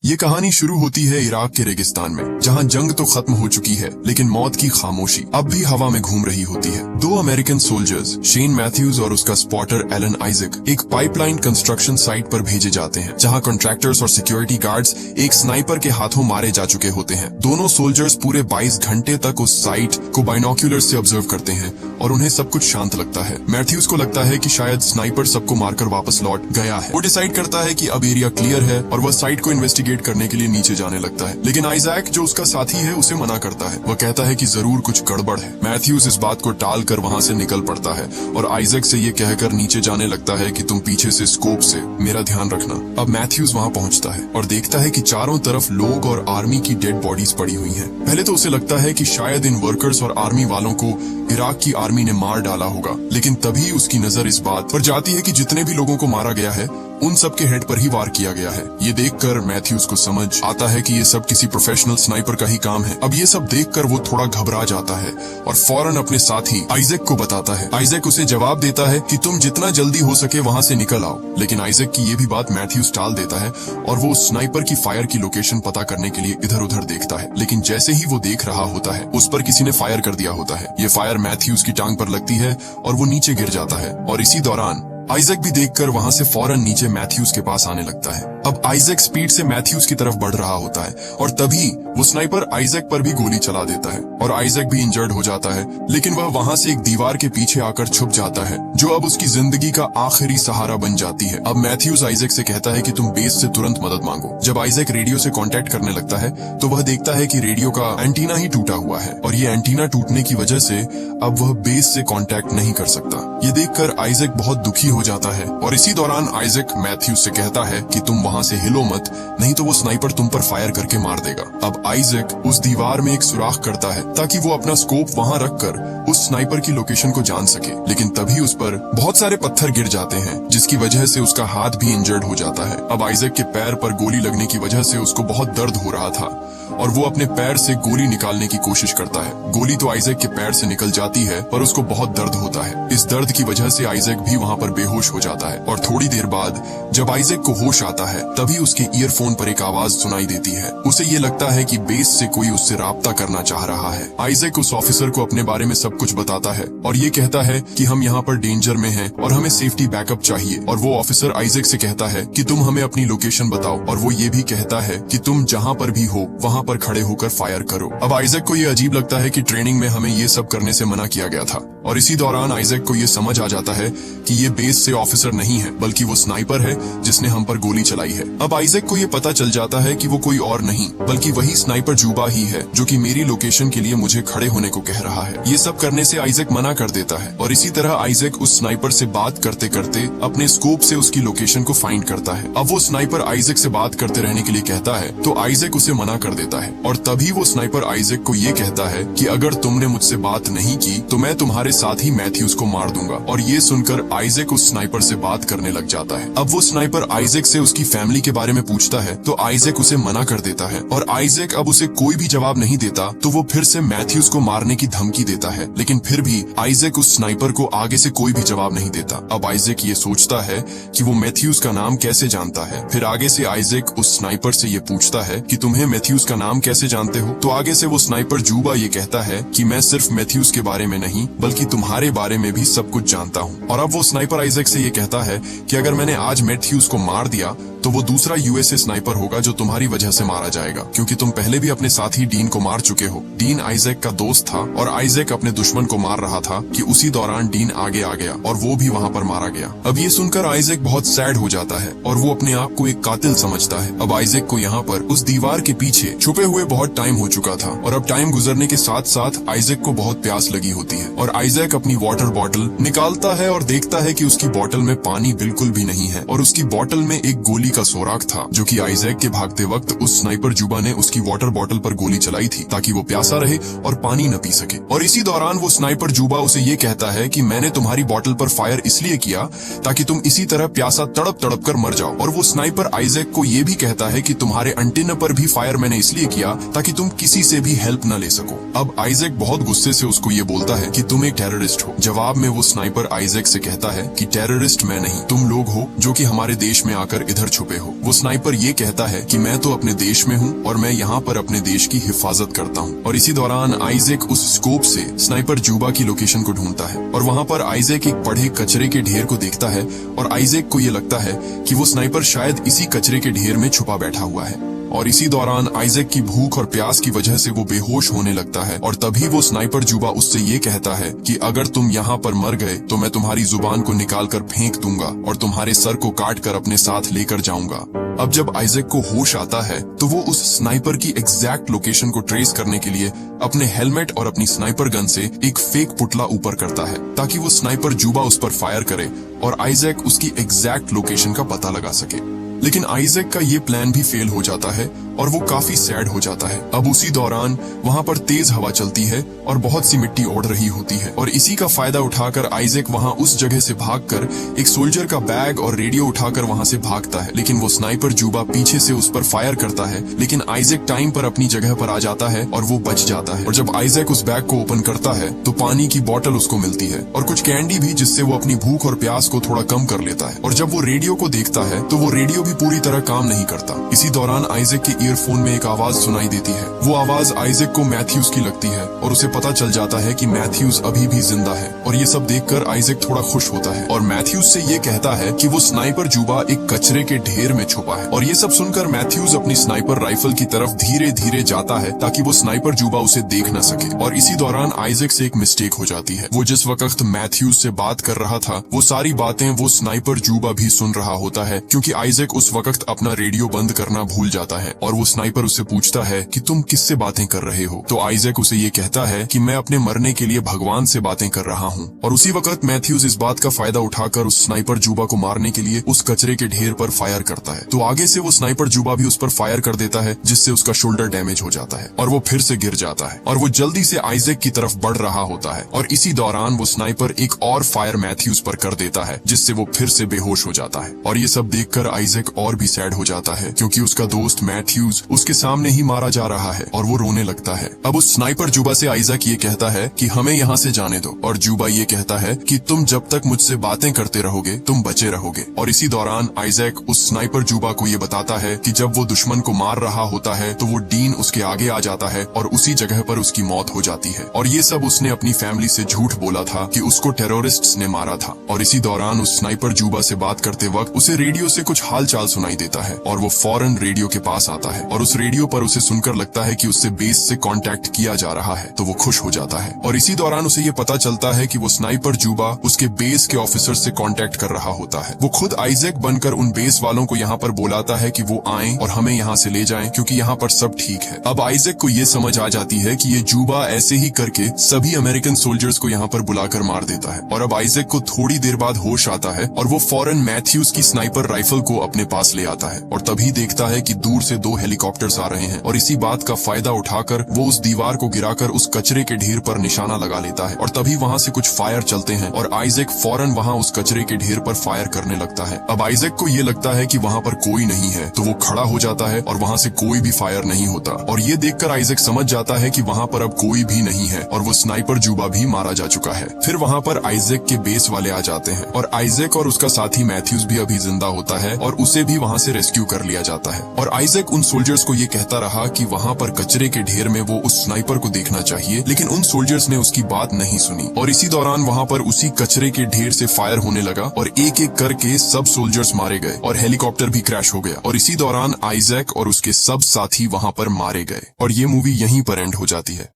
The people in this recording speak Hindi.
ये कहानी शुरू होती है इराक के रेगिस्तान में, जहां जंग तो खत्म हो चुकी है लेकिन मौत की खामोशी अब भी हवा में घूम रही होती है। दो अमेरिकन सोल्जर्स शेन मैथ्यूज और उसका स्पॉटर एलन आइजक एक पाइपलाइन कंस्ट्रक्शन साइट पर भेजे जाते हैं, जहां कॉन्ट्रैक्टर्स और सिक्योरिटी गार्ड्स एक स्नाइपर के हाथों मारे जा चुके होते हैं। दोनों सोल्जर्स पूरे 22 घंटे तक उस साइट को बाइनोक्यूलर से ऑब्जर्व करते हैं और उन्हें सब कुछ शांत लगता है। मैथ्यूज को लगता है कि शायद स्नाइपर सबको मारकर वापस लौट गया है। वो डिसाइड करता है कि अब एरिया क्लियर है और वह साइट को इन्वेस्टिगेट करने के लिए नीचे जाने लगता है, लेकिन आइजैक जो उसका साथी है उसे मना करता है। वह कहता है कि जरूर कुछ गड़बड़ है। मैथ्यूज इस बात को टाल कर वहां से निकल पड़ता है और आइजैक से ये कहकर नीचे जाने लगता है कि तुम पीछे से स्कोप से मेरा ध्यान रखना। अब मैथ्यूज वहां पहुंचता है और देखता है कि चारों तरफ लोग और आर्मी की डेड बॉडीज पड़ी हुई हैं। पहले तो उसे लगता है कि शायद इन वर्कर्स और आर्मी वालों को इराक की आर्मी ने मार डाला होगा, लेकिन तभी उसकी नजर इस बात पर जाती है कि जितने भी लोगों को मारा गया है उन सब के हेड पर ही वार किया गया है। ये देखकर मैथ्यूज को समझ आता है कि ये सब किसी प्रोफेशनल स्नाइपर का ही काम है। अब ये सब देखकर वो थोड़ा घबरा जाता है और फौरन अपने साथी आइजैक को बताता है। आइजैक उसे जवाब देता है कि तुम जितना जल्दी हो सके वहां से निकल आओ, लेकिन आइजैक की ये भी बात मैथ्यूज टाल देता है और वो उस स्नाइपर की फायर की लोकेशन पता करने के लिए इधर उधर देखता है। लेकिन जैसे ही वो देख रहा होता है उस पर किसी ने फायर कर दिया होता है। ये फायर मैथ्यूज की टांग पर लगती है और वो नीचे गिर जाता है और इसी दौरान आइजैक भी देखकर वहां से फौरन नीचे मैथ्यूज के पास आने लगता है। अब आइजैक स्पीड से मैथ्यूज की तरफ बढ़ रहा होता है और तभी वो स्नाइपर आइजैक पर भी गोली चला देता है और आइजैक भी इंजर्ड हो जाता है, लेकिन वह वहां से एक दीवार के पीछे आकर छुप जाता है, जो अब उसकी जिंदगी का आखिरी सहारा बन जाती है। अब मैथ्यूज आइजैक से कहता है कि तुम बेस से तुरंत मदद मांगो। जब आइजैक रेडियो से कांटेक्ट करने लगता है तो वह देखता है कि रेडियो का एंटीना ही टूटा हुआ है और ये एंटीना टूटने की वजह से अब वह बेस से कांटेक्ट नहीं कर सकता। ये देखकर आइजैक बहुत दुखी हो जाता है और इसी दौरान आइजैक मैथ्यूज से कहता है कि तुम वहां से हिलो मत, नहीं तो वो स्नाइपर तुम पर फायर करके मार देगा। अब आइजैक उस दीवार में एक सुराख करता है ताकि वो अपना स्कोप वहां रखकर उस स्नाइपर की लोकेशन को जान सके, लेकिन तभी उस पर बहुत सारे पत्थर गिर जाते हैं जिसकी वजह से उसका हाथ भी इंजर्ड हो जाता है। अब आइजैक के पैर पर गोली लगने की वजह से उसको बहुत दर्द हो रहा था और वो अपने पैर से गोली निकालने की कोशिश करता है। गोली तो आइजैक के पैर से निकल जाती है पर उसको बहुत दर्द होता है। इस दर्द की वजह से आइजैक भी वहां पर बेहोश हो जाता है और थोड़ी देर बाद जब आइजैक को होश आता है तभी उसके ईयरफोन पर एक आवाज सुनाई देती है। उसे ये लगता है कि बेस से कोई उससे राब्ता करना चाह रहा है। आइजैक उस ऑफिसर को अपने बारे में सब कुछ बताता है और ये कहता है कि हम यहाँ पर डेंजर में हैं और हमें सेफ्टी बैकअप चाहिए। और वो ऑफिसर आइजैक से कहता है कि तुम हमें अपनी लोकेशन बताओ और वो ये भी कहता है कि तुम जहाँ पर भी हो वहाँ पर खड़े होकर फायर करो। अब आइजैक को ये अजीब लगता है कि ट्रेनिंग में हमें ये सब करने से मना किया गया था और इसी दौरान आइजैक को ये समझ आ जाता है कि ये बेस से ऑफिसर नहीं है बल्कि वो स्नाइपर है जिसने हम पर गोली चलाई है। अब आइजैक को ये पता चल जाता है कि वो कोई और नहीं बल्कि वही स्नाइपर जूबा ही है जो कि मेरी लोकेशन के लिए मुझे खड़े होने को कह रहा है। ये सब करने से आइजैक मना कर देता है और इसी तरह आइजैक उस स्नाइपर से बात करते करते अपने स्कोप से उसकी लोकेशन को फाइंड करता है। अब वो स्नाइपर आइजैक से बात करते रहने के लिए कहता है तो आइजैक उसे मना कर देता है और तभी वो स्नाइपर आइजैक को ये कहता है कि अगर तुमने मुझसे बात नहीं की तो मैं तुम्हारे साथ ही मैथ्यूज को मार दूंगा। और ये सुनकर आइजैक उस स्नाइपर से बात करने लग जाता है। अब वो स्नाइपर आइजैक से उसकी फैमिली के बारे में पूछता है तो आइजैक उसे मना कर देता है और आइजैक अब उसे कोई भी जवाब नहीं देता तो वो फिर से मैथ्यूज को मारने की धमकी देता है, लेकिन फिर भी आइजैक उस स्नाइपर को आगे से कोई भी जवाब नहीं देता। अब आइजैक ये सोचता है कि वो मैथ्यूज का नाम कैसे जानता है। फिर आगे से आइजैक उस स्नाइपर से ये पूछता है कि तुम्हें मैथ्यूज का नाम कैसे जानते हो। तो आगे से वो स्नाइपर जूबा ये कहता है कि मैं सिर्फ मैथ्यूज के बारे में नहीं बल्कि तुम्हारे बारे में भी सब कुछ जानता हूँ। और अब वो स्नाइपर आइजैक से ये कहता है कि अगर मैंने आज मैथ्यूज को मार दिया तो वो दूसरा यूएसए स्नाइपर होगा जो तुम्हारी वजह से मारा जाएगा, क्योंकि तुम पहले भी अपने साथी डीन को मार चुके हो। डीन आइजैक का दोस्त था और आइजैक अपने दुश्मन को मार रहा था कि उसी दौरान डीन आगे आ गया और वो भी वहाँ पर मारा गया। अब ये सुनकर आइजैक बहुत सैड हो जाता है और वो अपने आप को एक कातिल समझता है। अब आइजैक को यहाँ पर उस दीवार के पीछे छुपे हुए बहुत टाइम हो चुका था और अब टाइम गुजरने के साथ साथ आइजैक को बहुत प्यास लगी होती है और आइजैक अपनी वाटर बॉटल निकालता है और देखता है कि उसकी बॉटल में पानी बिल्कुल भी नहीं है और उसकी बॉटल में एक गोली का सोराख था जो कि आइजैक के भागते वक्त उस स्नाइपर जूबा ने उसकी वाटर बॉटल पर गोली चलाई थी ताकि वो प्यासा रहे और पानी न पी सके। और इसी दौरान वो स्नाइपर जूबा उसे ये कहता है कि मैंने तुम्हारी बॉटल पर फायर इसलिए किया ताकि तुम इसी तरह प्यासा तड़प तड़प कर मर जाओ। और वो स्नाइपर आइजैक को ये भी कहता है कि तुम्हारे एंटीना पर भी फायर मैंने इसलिए किया ताकि तुम किसी से भी हेल्प न ले सको। अब आइजैक बहुत गुस्से से उसको ये बोलता है कि तुम एक टेररिस्ट हो। जवाब में वो स्नाइपर आइजैक से कहता है कि टेररिस्ट मैं नहीं, तुम लोग हो जो कि हमारे देश में आकर इधर छुपे हो। वो स्नाइपर ये कहता है कि मैं तो अपने देश में हूँ और मैं यहाँ पर अपने देश की हिफाजत करता हूँ। और इसी दौरान आइजैक उस स्कोप से स्नाइपर जूबा की लोकेशन को ढूंढता है और वहाँ पर आइजैक एक पड़े कचरे के ढेर को देखता है और आइजैक को ये लगता है कि वो स्नाइपर शायद इसी कचरे के ढेर में छुपा बैठा हुआ है। और इसी दौरान आइजैक की भूख और प्यास की वजह से वो बेहोश होने लगता है और तभी वो स्नाइपर जूबा उससे ये कहता है कि अगर तुम यहाँ पर मर गए तो मैं तुम्हारी जुबान को निकाल कर फेंक दूंगा और तुम्हारे सर को काट कर अपने साथ लेकर जाऊंगा। अब जब आइजैक को होश आता है तो वो उस स्नाइपर की एग्जैक्ट लोकेशन को ट्रेस करने के लिए अपने हेलमेट और अपनी स्नाइपर गन से एक फेक पुतला ऊपर करता है ताकि वो स्नाइपर जूबा उस पर फायर करे और आइजैक उसकी एग्जैक्ट लोकेशन का पता लगा सके। लेकिन आइजैक का ये प्लान भी फेल हो जाता है और वो काफी सैड हो जाता है। अब उसी दौरान वहाँ पर तेज हवा चलती है और बहुत सी मिट्टी उड़ रही होती है और इसी का फायदा उठाकर आइजैक वहाँ उस जगह से भागकर एक सोल्जर का बैग और रेडियो उठाकर वहाँ से भागता है। लेकिन वो स्नाइपर जूबा पीछे से उस पर फायर करता है, लेकिन आइजैक टाइम पर अपनी जगह पर आ जाता है और वो बच जाता है। और जब आइजैक उस बैग को ओपन करता है तो पानी की बोतल उसको मिलती है और कुछ कैंडी भी, जिससे वो अपनी भूख और प्यास को थोड़ा कम कर लेता है। और जब वो रेडियो को देखता है तो वो रेडियो भी पूरी तरह काम नहीं करता। इसी दौरान आइजैक के ईयरफोन में एक आवाज सुनाई देती है। वो आवाज आइजैक को मैथ्यूज की लगती है और उसे पता चल जाता है कि मैथ्यूज अभी भी जिंदा है। और ये सब देखकर आइजैक थोड़ा खुश होता है और मैथ्यूज से ये कहता है कि वो स्नाइपर जूबा एक कचरे के ढेर में छुपा है। और ये सब सुनकर मैथ्यूज अपनी स्नाइपर राइफल की तरफ धीरे धीरे जाता है ताकि वो स्नाइपर जूबा उसे देख न सके। और इसी दौरान आइजैक से एक मिस्टेक हो जाती है। वो जिस वक्त मैथ्यूज से बात कर रहा था वो सारी बातें वो स्नाइपर जूबा भी सुन रहा होता है, क्योंकि आइजैक उस वक्त अपना रेडियो बंद करना भूल जाता है। और वो स्नाइपर उससे पूछता है कि तुम किससे बातें कर रहे हो। तो आइजैक उसे ये कहता है कि मैं अपने मरने के लिए भगवान से बातें कर रहा हूँ। और उसी वक्त मैथ्यूज इस बात का फायदा उठाकर उस स्नाइपर जूबा को मारने के लिए उस कचरे के ढेर पर फायर करता है। तो आगे से वो स्नाइपर जूबा भी उस पर फायर कर देता है, जिससे उसका शोल्डर डैमेज हो जाता है और वो फिर से गिर जाता है। और वो जल्दी से आइजैक की तरफ बढ़ रहा होता है और इसी दौरान वो स्नाइपर एक और फायर मैथ्यूज पर कर देता है, जिससे वो फिर से बेहोश हो जाता है। और ये सब देखकर आइजैक और भी सैड हो जाता है, क्योंकि उसका दोस्त मैथ्यूज उसके सामने ही मारा जा रहा है और वो रोने लगता है। अब उस स्नाइपर जूबा से आइजैक ये कहता है कि हमें यहाँ से जाने दो। और जूबा ये कहता है कि तुम जब तक मुझसे बातें करते रहोगे तुम बचे रहोगे। और इसी दौरान आइजैक उस स्नाइपर जूबा को ये बताता है कि जब वो दुश्मन को मार रहा होता है तो वो डीन उसके आगे आ जाता है और उसी जगह पर उसकी मौत हो जाती है। और ये सब उसने अपनी फैमिली से झूठ बोला था कि उसको टेररिस्ट्स ने मारा था। और इसी दौरान उस स्नाइपर जूबा से बात करते वक्त उसे रेडियो से कुछ हालचाल सुनाई देता है और वो फौरन रेडियो के पास आता है और उस रेडियो पर उसे सुनकर लगता है कि उससे बेस से कांटेक्ट किया जा रहा है। तो वो खुश हो जाता है और इसी दौरान उसे ये पता चलता है कि वो स्नाइपर जूबा उसके बेस के ऑफिसर से कांटेक्ट कर रहा होता है। वो खुद आइजैक बनकर उन बेस वालों को यहाँ पर बुलाता है कि वो आएं और हमें यहाँ से ले जाएं, क्योंकि यहाँ पर सब ठीक है। अब आइजैक को ये समझ आ जाती है कि ये जूबा ऐसे ही करके सभी अमेरिकन सोल्जर्स को यहाँ पर बुलाकर मार देता है। और अब आइजैक को थोड़ी देर बाद होश आता है और वो फौरन मैथ्यूज की स्नाइपर राइफल को अपने पास ले आता है और तभी देखता है कि दूर से 2 हेलीकॉप्टर्स आ रहे हैं। और इसी बात का फायदा उठाकर वो उस दीवार को गिराकर उस कचरे के ढेर पर निशाना लगा लेता है और तभी वहाँ से कुछ फायर चलते हैं और आइजैक फौरन वहाँ उस कचरे के ढेर पर फायर करने लगता है। अब आइजैक को ये लगता है कि वहाँ पर कोई नहीं है, तो वो खड़ा हो जाता है और वहाँ से कोई भी फायर नहीं होता। और ये देखकर आइजैक समझ जाता है कि वहाँ पर अब कोई भी नहीं है और वो स्नाइपर जूबा भी मारा जा चुका है। फिर वहाँ पर आइजैक के बेस वाले आ जाते हैं और आइजैक और उसका साथी मैथ्यूज भी अभी जिंदा होता है और उसे भी वहाँ से रेस्क्यू कर लिया जाता है। और आइजैक उन सोल्जर्स को ये कहता रहा कि वहाँ पर कचरे के ढेर में वो उस स्नाइपर को देखना चाहिए, लेकिन उन सोल्जर्स ने उसकी बात नहीं सुनी। और इसी दौरान वहाँ पर उसी कचरे के ढेर से फायर होने लगा और एक एक करके सब सोल्जर्स मारे गए और हेलीकॉप्टर भी क्रैश हो गया। और इसी दौरान आइजैक और उसके सब साथी वहाँ पर मारे गए और ये मूवी यहीं पर एंड हो जाती है।